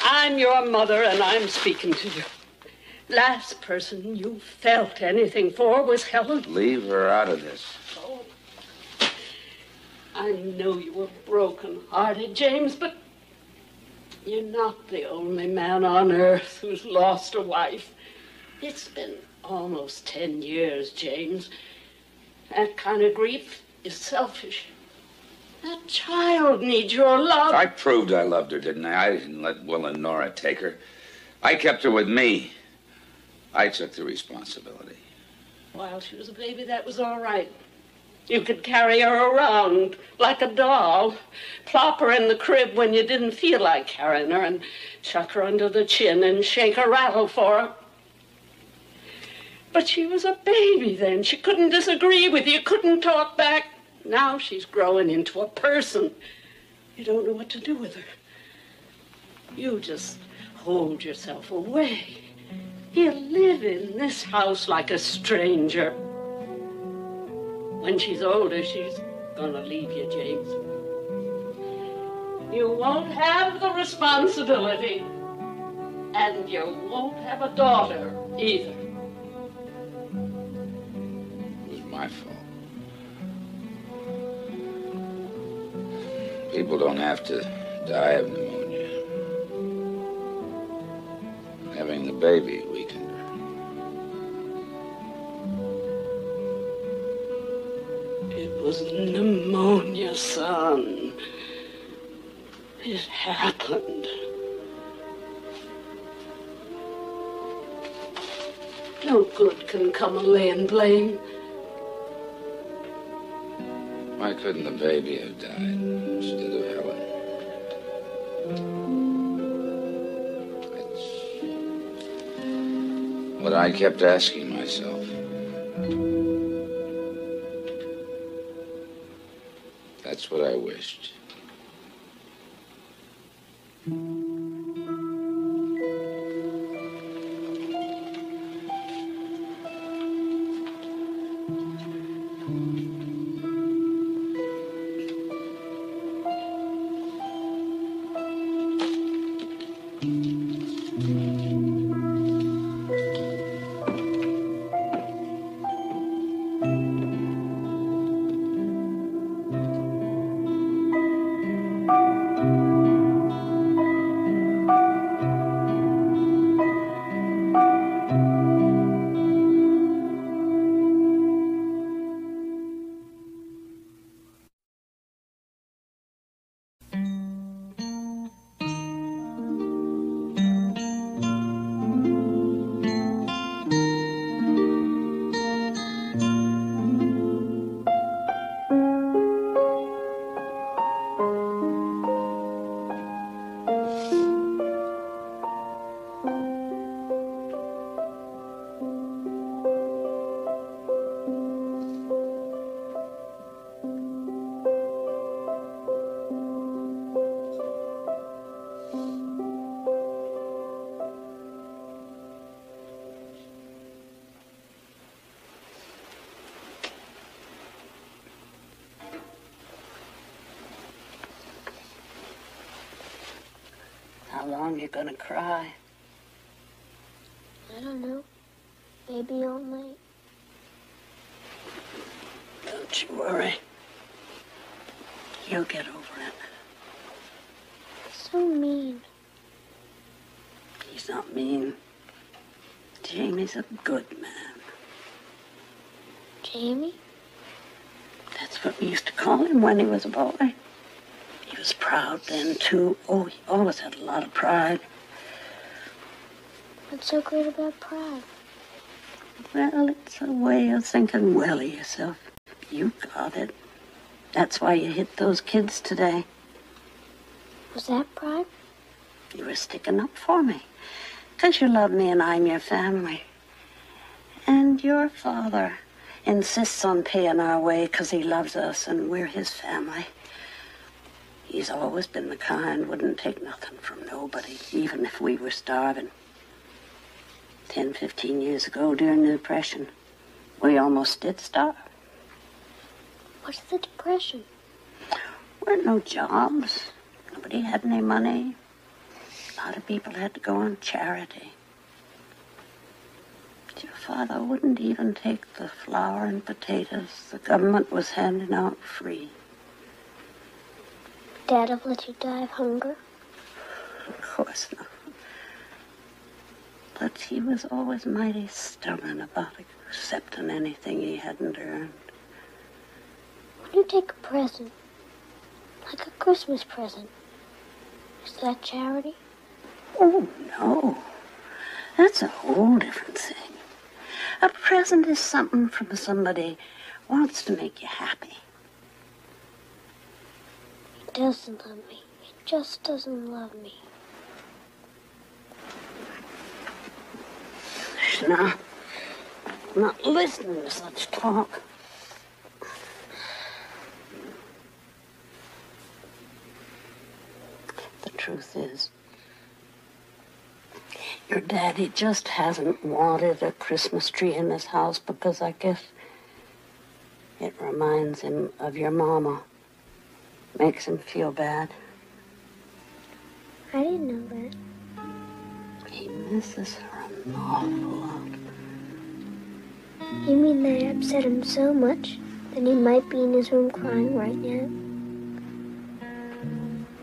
I'm your mother, and I'm speaking to you. Last person you felt anything for was Helen. Leave her out of this. Oh, I know you were broken-hearted, James, but you're not the only man on earth who's lost a wife. It's been almost 10 years, James. That kind of grief is selfish. That child needs your love. I proved I loved her, didn't I? I didn't let Will and Nora take her. I kept her with me. I took the responsibility. While she was a baby, that was all right. You could carry her around like a doll, plop her in the crib when you didn't feel like carrying her, and chuck her under the chin and shake a rattle for her. But she was a baby then. She couldn't disagree with you, couldn't talk back. Now she's growing into a person. You don't know what to do with her. You just hold yourself away. You live in this house like a stranger. When she's older, she's gonna leave you, James. You won't have the responsibility. And you won't have a daughter either. It was my fault. People don't have to die of pneumonia. Having the baby weakened her. It was pneumonia, son. It happened. No good can come of laying blame. Why couldn't the baby have died instead of Helen? That's what I kept asking myself. That's what I wished. How long you gonna cry? I don't know. Maybe all night. Don't you worry. You'll get over it. So mean. He's not mean. Jamie's a good man. Jamie? That's what we used to call him when he was a boy. He was proud then, too. Oh, he always had a lot of pride. What's so great about pride? Well, it's a way of thinking well of yourself. You got it. That's why you hit those kids today. Was that pride? You were sticking up for me. 'Cause you love me and I'm your family. And your father insists on paying our way 'cause he loves us and we're his family. He's always been the kind wouldn't take nothing from nobody, even if we were starving. 10, 15 years ago during the Depression, we almost did starve. What's the Depression? Weren't no jobs. Nobody had any money. A lot of people had to go on charity. But your father wouldn't even take the flour and potatoes the government was handing out free. Dad have let you die of hunger? Of course not. But he was always mighty stubborn about accepting anything he hadn't earned. When you take a present, like a Christmas present, is that charity? Oh, no. That's a whole different thing. A present is something from somebody who wants to make you happy. He doesn't love me. He just doesn't love me. Now, I'm not listening to such talk. The truth is, your daddy just hasn't wanted a Christmas tree in his house because I guess it reminds him of your mama. Makes him feel bad. I didn't know that. He misses her an awful lot. You mean that I upset him so much that he might be in his room crying right now?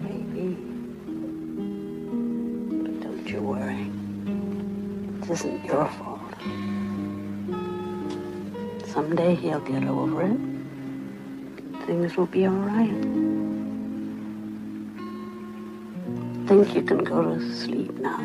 Maybe. But don't you worry. It isn't your fault. Someday he'll get over it. Things will be all right. Think you can go to sleep now.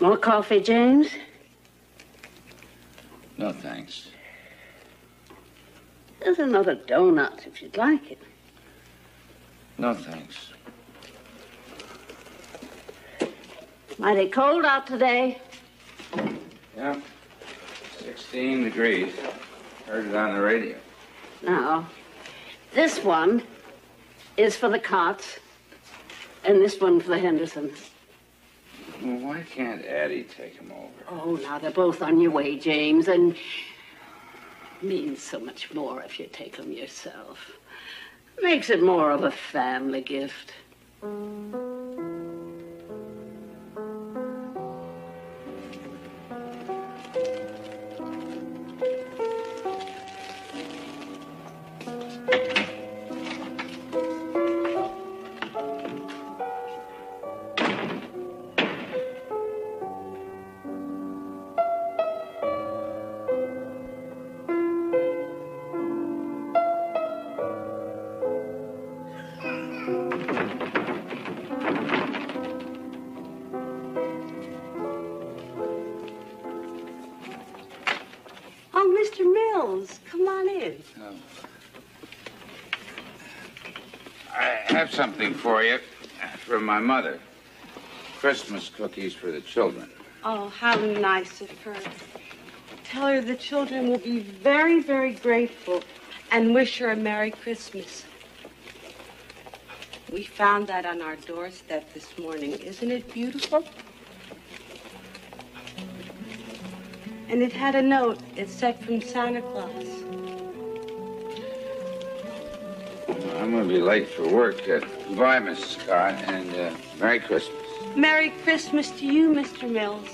More coffee, James? No, thanks. There's another donut if you'd like it. No, thanks. Mighty cold out today. Yeah, 16 degrees. Heard it on the radio. Now, this one is for the Cots, and this one for the Hendersons. Well, why can't Addie take him over? Oh, now they're both on your way, James, and means so much more if you take them yourself. Makes it more of a family gift. Come on in. I have something for you from my mother. Christmas cookies for the children. Oh, how nice of her. Tell her the children will be very, very grateful and wish her a Merry Christmas. We found that on our doorstep this morning. Isn't it beautiful? And it had a note. It said from Santa Claus. I'm going to be late for work. Goodbye, Mrs. Scott, and Merry Christmas. Merry Christmas to you, Mr. Mills.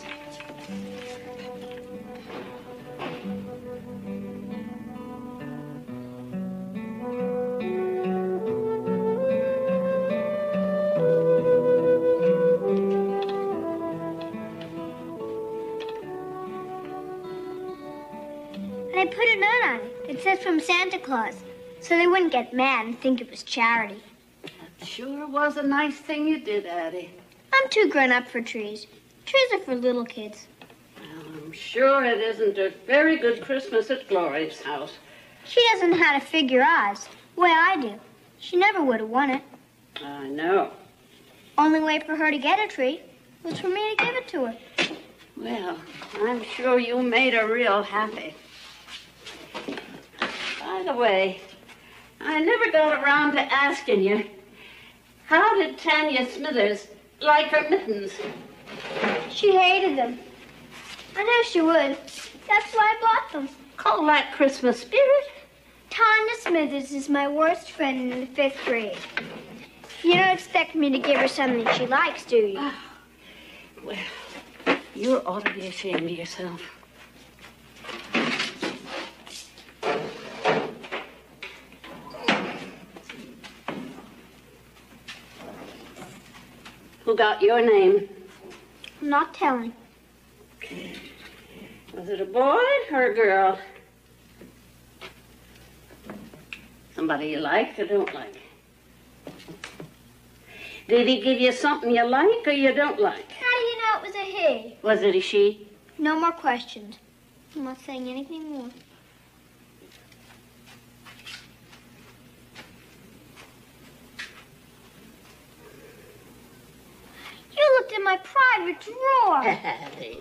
I put a note on it. It says from Santa Claus. so they wouldn't get mad and think it was charity. That sure was a nice thing you did, Addie. I'm too grown up for trees. Trees are for little kids. Well, I'm sure it isn't a very good Christmas at Glory's house. She doesn't know how to figure odds, the way I do. She never would have won it. I know. Only way for her to get a tree was for me to give it to her. Well, I'm sure you made her real happy. By the way, I never got around to asking you, how did Tanya Smithers like her mittens? She hated them. I knew she would. That's why I bought them. Call that Christmas spirit? Tanya Smithers is my worst friend in the 5th grade. You don't expect me to give her something she likes, do you? Well, you ought to be ashamed of yourself. Who got your name? I'm not telling. Was it a boy or a girl? Somebody you like or don't like? Did he give you something you like or you don't like? How do you know it was a he? Was it a she? No more questions. I'm not saying anything more. You looked in my private drawer.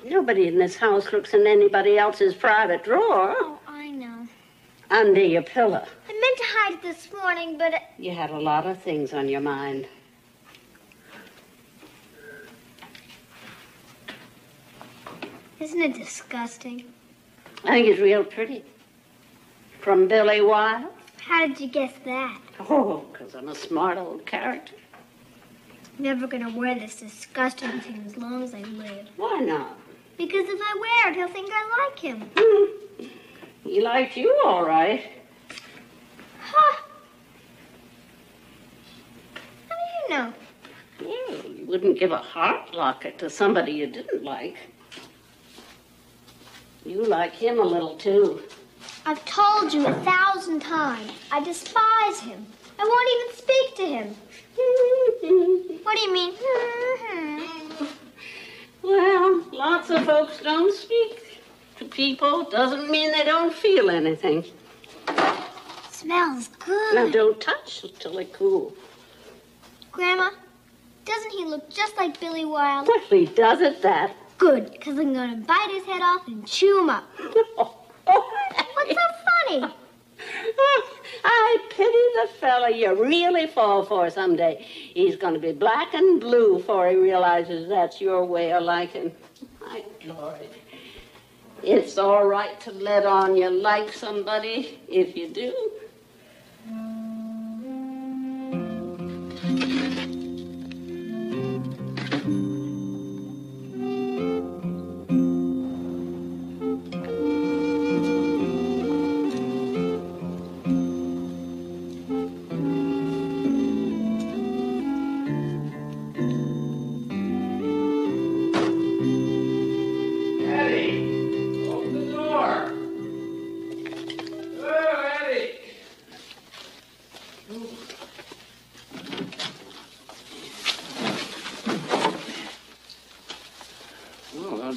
Nobody in this house looks in anybody else's private drawer. Oh, I know. Under your pillow. I meant to hide it this morning, but... You had a lot of things on your mind. Isn't it disgusting? I think it's real pretty. From Billy Wilde. How did you guess that? Oh, because I'm a smart old character. I'm never going to wear this disgusting thing as long as I live. Why not? Because if I wear it, he'll think I like him. He likes you all right. Huh. How do you know? Well, you wouldn't give a heart locket to somebody you didn't like. You like him a little, too. I've told you 1,000 times. I despise him. I won't even speak to him. What do you mean? Well, lots of folks don't speak to people. Doesn't mean they don't feel anything. Smells good. Now, don't touch it till they cool. Grandma, doesn't he look just like Billy Wilde? Well, he does it that. Good, because I'm going to bite his head off and chew him up. What's so funny? I pity the fella you really fall for someday. He's going to be black and blue before he realizes that's your way of liking. My Lord. It's all right to let on you like somebody if you do.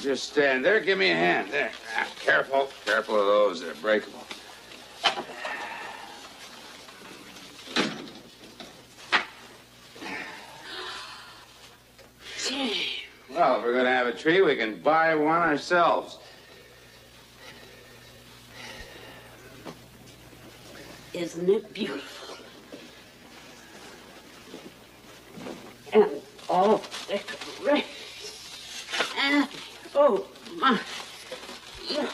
Just stand there. Give me a hand. There. Ah, careful. Careful of those. They're breakable. Well, if we're going to have a tree, we can buy one ourselves. Isn't it beautiful? And all decorated. And oh, my. Look.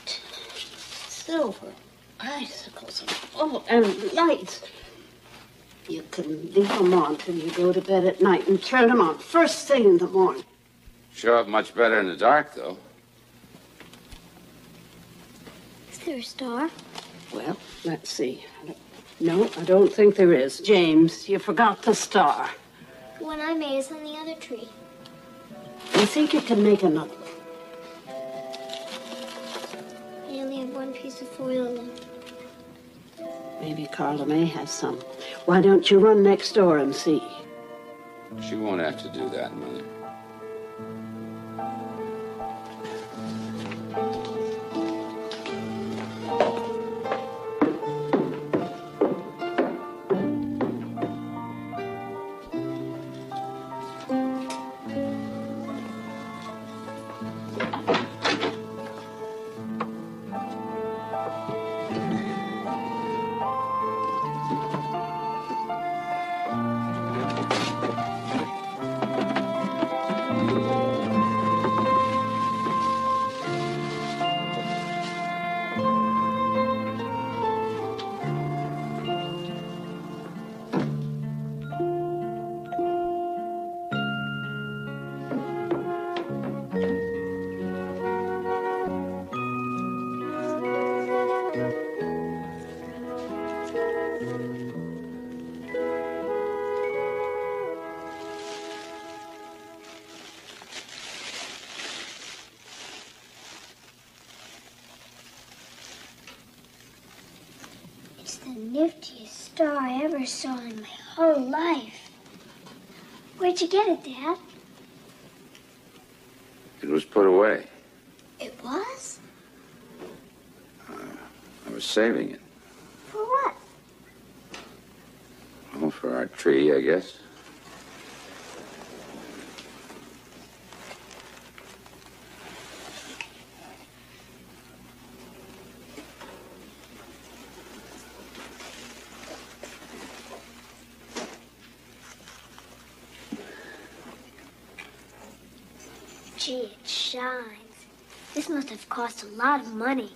Silver icicles and lights. You can leave them on till you go to bed at night and turn them on first thing in the morning. Show up much better in the dark, though. Is there a star? Well, let's see. No, I don't think there is. James, you forgot the star. The one I made is on the other tree. You think you can make another one? I only have one piece of foil left. Maybe Carla may have some. Why don't you run next door and see? She won't have to do that, Mother. It's the niftiest star I ever saw in my whole life. Where'd you get it, Dad? It was put away. It was? I was saving it. For what? Oh, for our tree, I guess. Gee, it shines. This must have cost a lot of money.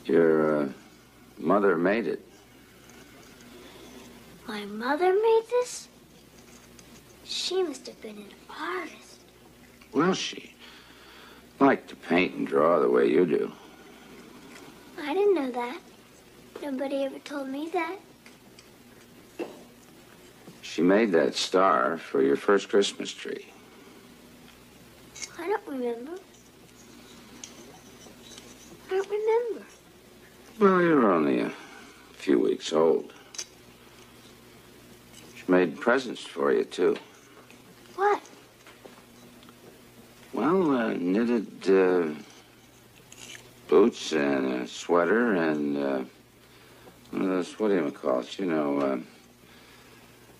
Your mother made it. My mother made this? She must have been an artist. Well, she liked to paint and draw the way you do. I didn't know that. Nobody ever told me that. She made that star for your first Christmas tree. I don't remember. I don't remember. Well, you were only a few weeks old. She made presents for you, too. What? Well, knitted boots and a sweater and one of those, what do you call it? You know,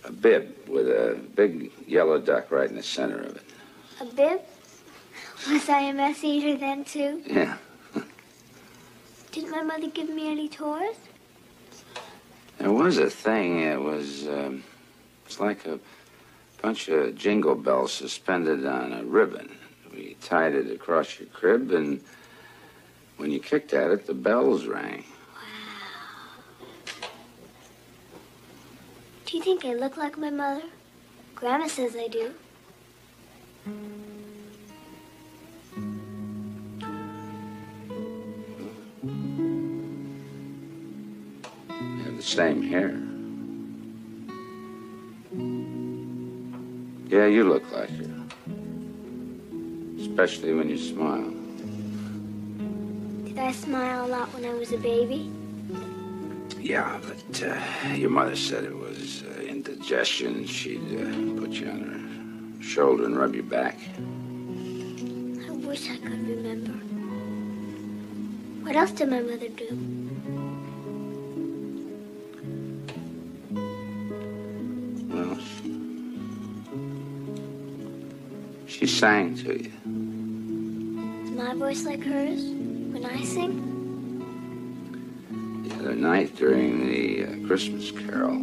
a bib with a big yellow duck right in the center of it. A bib? Was I a mess eater then, too? Yeah. Didn't my mother give me any toys? There was a thing. It was like a bunch of jingle bells suspended on a ribbon. We tied it across your crib, and when you kicked at it, the bells rang. Wow. Do you think I look like my mother? Grandma says I do. You have the same hair. Yeah, you look like her. Especially when you smile. Did I smile a lot when I was a baby? Yeah, but your mother said it was indigestion. She'd put you on her shoulder and rub your back. I wish I could remember. What else did my mother do? Well, she sang to you. Is my voice like hers when I sing? The other night during the Christmas carol.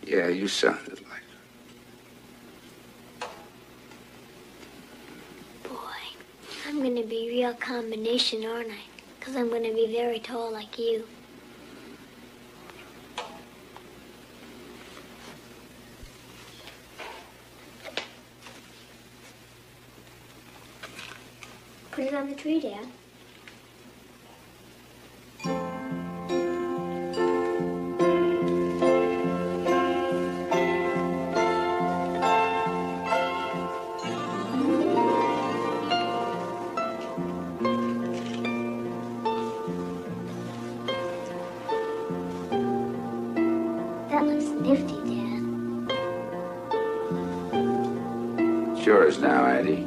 Yeah, you sounded like her. Boy, I'm gonna be a real combination, aren't I? Because I'm gonna be very tall like you. Put it on the tree, Dad. yours now, Addie.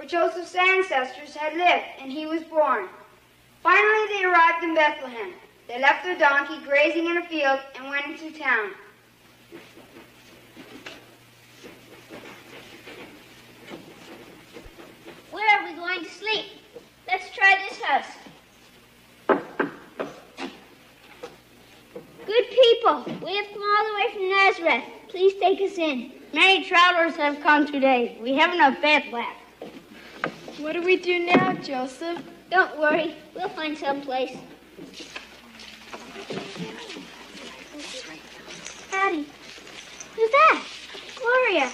Joseph's ancestors had lived, and he was born. Finally, they arrived in Bethlehem. They left their donkey grazing in a field and went into town. Where are we going to sleep? Let's try this house. Good people, we have come all the way from Nazareth. Please take us in. Many travelers have come today. We have enough bed left. What do we do now, Joseph? Don't worry. We'll find some place. Addie, who's that? Gloria.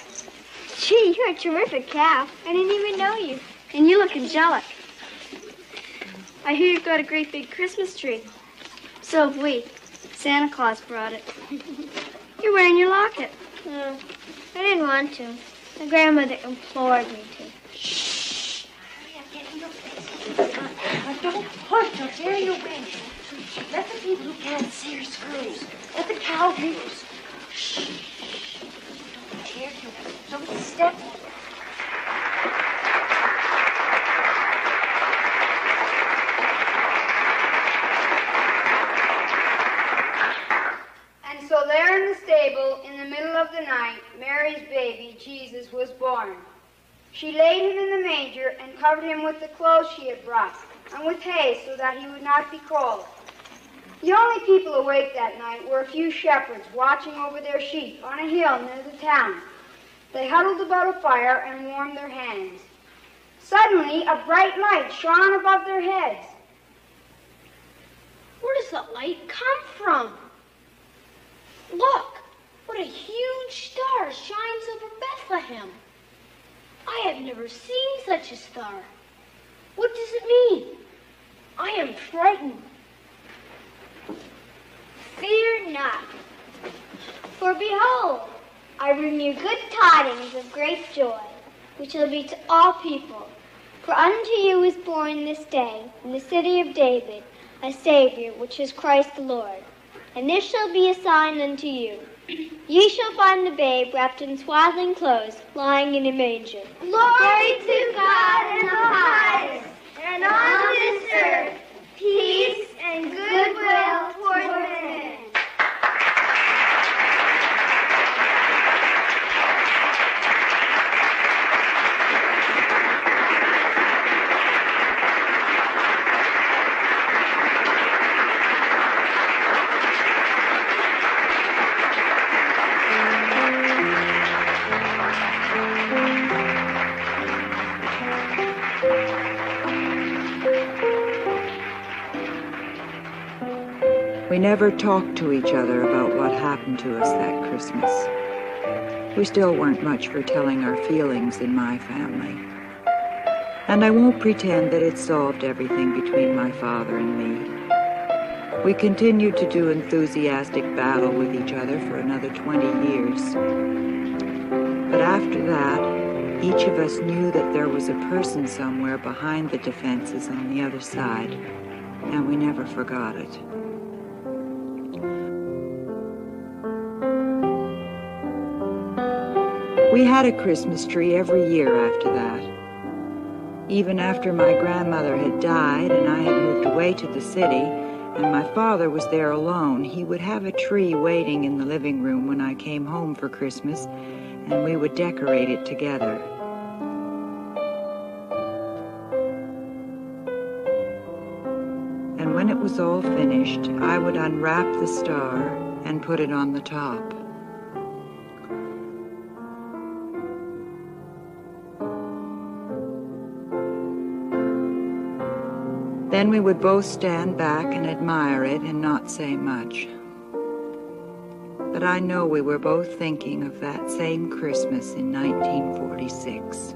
Gee, you're a terrific cow. I didn't even know you. And you look angelic. I hear you've got a great big Christmas tree. So have we. Santa Claus brought it. You're wearing your locket. I didn't want to. My grandmother implored me to. Don't push, I'll tear you away. Let the people who can't see your screws. Let the cow loose. Shh. Don't tear you. Don't step on it. And so there in the stable, in the middle of the night, Mary's baby, Jesus, was born. She laid him in the manger and covered him with the clothes she had brought, and with hay so that he would not be cold. The only people awake that night were a few shepherds watching over their sheep on a hill near the town. They huddled about a fire and warmed their hands. Suddenly, a bright light shone above their heads. Where does that light come from? Look, what a huge star shines over Bethlehem. I have never seen such a star. What does it mean? I am frightened. Fear not, for behold, I bring you good tidings of great joy, which shall be to all people. For unto you is born this day, in the city of David, a Savior, which is Christ the Lord. And this shall be a sign unto you. Ye shall find the babe wrapped in swaddling clothes, lying in a manger. Glory to God in the highest, and on this earth, peace and goodwill toward men. We never talked to each other about what happened to us that Christmas. We still weren't much for telling our feelings in my family. And I won't pretend that it solved everything between my father and me. We continued to do enthusiastic battle with each other for another 20 years. But after that, each of us knew that there was a person somewhere behind the defenses on the other side, and we never forgot it. We had a Christmas tree every year after that. Even after my grandmother had died and I had moved away to the city and my father was there alone, he would have a tree waiting in the living room when I came home for Christmas, and we would decorate it together. And when it was all finished, I would unwrap the star and put it on the top. Then we would both stand back and admire it and not say much. But I know we were both thinking of that same Christmas in 1946.